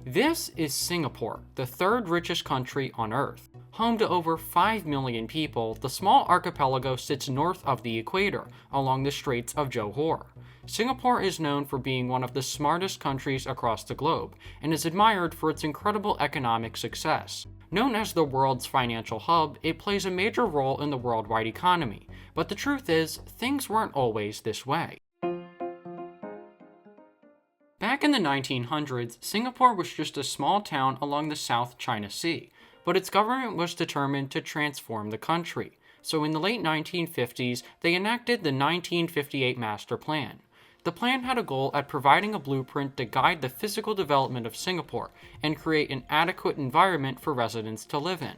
This is Singapore, the third richest country on Earth. Home to over 5 million people, the small archipelago sits north of the equator, along the Straits of Johor. Singapore is known for being one of the smartest countries across the globe, and is admired for its incredible economic success. Known as the world's financial hub, it plays a major role in the worldwide economy. But the truth is, things weren't always this way. Back in the 1900s, Singapore was just a small town along the South China Sea, but its government was determined to transform the country. So in the late 1950s, they enacted the 1958 Masterplan. The plan had a goal at providing a blueprint to guide the physical development of Singapore and create an adequate environment for residents to live in.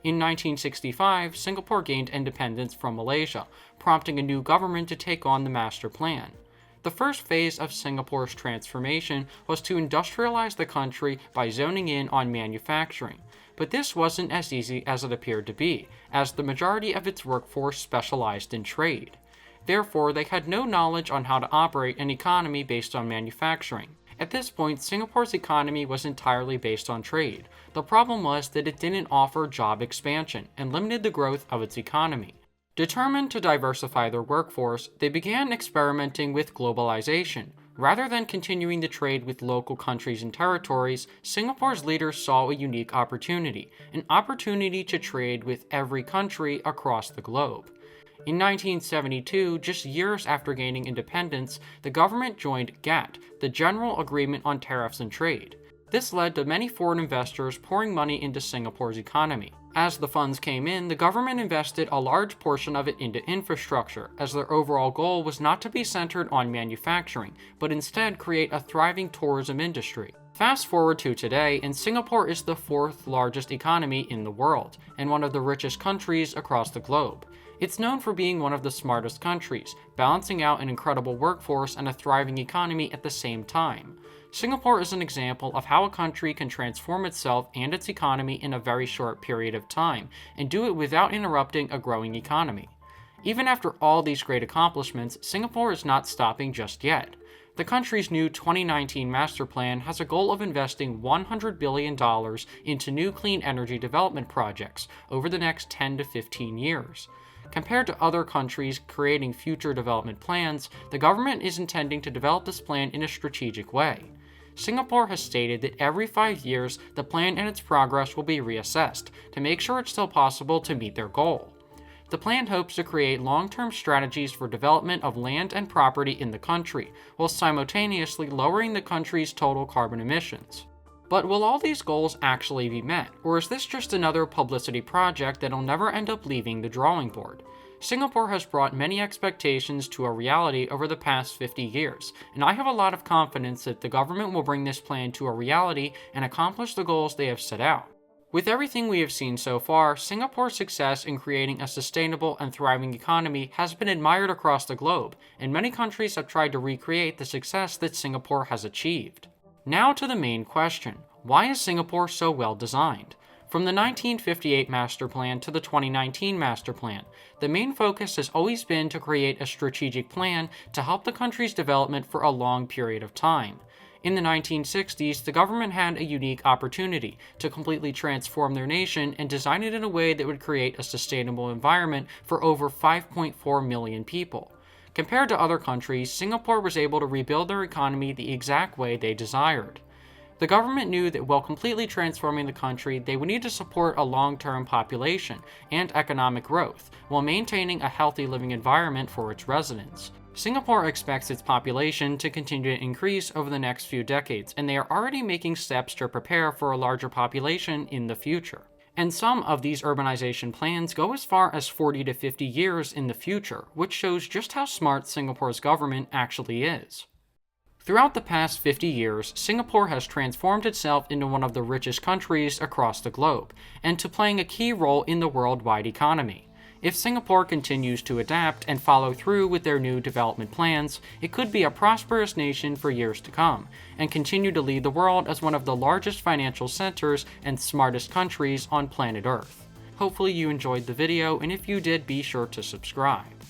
In 1965, Singapore gained independence from Malaysia, prompting a new government to take on the Master Plan. The first phase of Singapore's transformation was to industrialize the country by zoning in on manufacturing. But this wasn't as easy as it appeared to be, as the majority of its workforce specialized in trade. Therefore, they had no knowledge on how to operate an economy based on manufacturing. At this point, Singapore's economy was entirely based on trade. The problem was that it didn't offer job expansion and limited the growth of its economy. Determined to diversify their workforce, they began experimenting with globalization. Rather than continuing the trade with local countries and territories, Singapore's leaders saw a unique opportunity, an opportunity to trade with every country across the globe. In 1972, just years after gaining independence, the government joined GATT, the General Agreement on Tariffs and Trade. This led to many foreign investors pouring money into Singapore's economy. As the funds came in, the government invested a large portion of it into infrastructure, as their overall goal was not to be centered on manufacturing, but instead create a thriving tourism industry. Fast forward to today, and Singapore is the fourth largest economy in the world, and one of the richest countries across the globe. It's known for being one of the smartest countries, balancing out an incredible workforce and a thriving economy at the same time. Singapore is an example of how a country can transform itself and its economy in a very short period of time, and do it without interrupting a growing economy. Even after all these great accomplishments, Singapore is not stopping just yet. The country's new 2019 Master Plan has a goal of investing $100 billion into new clean energy development projects over the next 10 to 15 years. Compared to other countries creating future development plans, the government is intending to develop this plan in a strategic way. Singapore has stated that every 5 years, the plan and its progress will be reassessed to make sure it's still possible to meet their goal. The plan hopes to create long-term strategies for development of land and property in the country, while simultaneously lowering the country's total carbon emissions. But will all these goals actually be met, or is this just another publicity project that'll never end up leaving the drawing board? Singapore has brought many expectations to a reality over the past 50 years, and I have a lot of confidence that the government will bring this plan to a reality and accomplish the goals they have set out. With everything we have seen so far, Singapore's success in creating a sustainable and thriving economy has been admired across the globe, and many countries have tried to recreate the success that Singapore has achieved. Now to the main question: why is Singapore so well designed? From the 1958 Master Plan to the 2019 Master Plan, the main focus has always been to create a strategic plan to help the country's development for a long period of time. In the 1960s, the government had a unique opportunity to completely transform their nation and design it in a way that would create a sustainable environment for over 5.4 million people. Compared to other countries, Singapore was able to rebuild their economy the exact way they desired. The government knew that while completely transforming the country, they would need to support a long-term population and economic growth, while maintaining a healthy living environment for its residents. Singapore expects its population to continue to increase over the next few decades, and they are already making steps to prepare for a larger population in the future. And some of these urbanization plans go as far as 40 to 50 years in the future, which shows just how smart Singapore's government actually is. Throughout the past 50 years, Singapore has transformed itself into one of the richest countries across the globe, and to playing a key role in the worldwide economy. If Singapore continues to adapt and follow through with their new development plans, it could be a prosperous nation for years to come, and continue to lead the world as one of the largest financial centers and smartest countries on planet Earth. Hopefully you enjoyed the video, and if you did, be sure to subscribe.